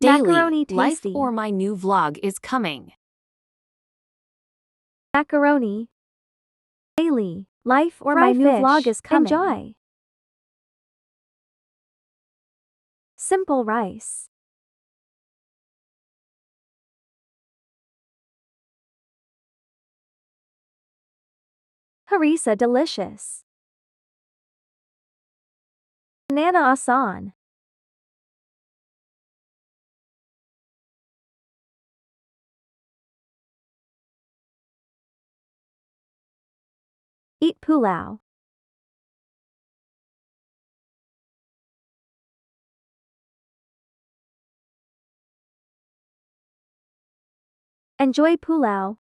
Daily, Macaroni life tasty. or my new vlog is coming. Macaroni. Daily, life or Fry my new fish. vlog is coming. Enjoy. Simple rice. Harissa delicious. Banana asan. Eat pulao. Enjoy pulao.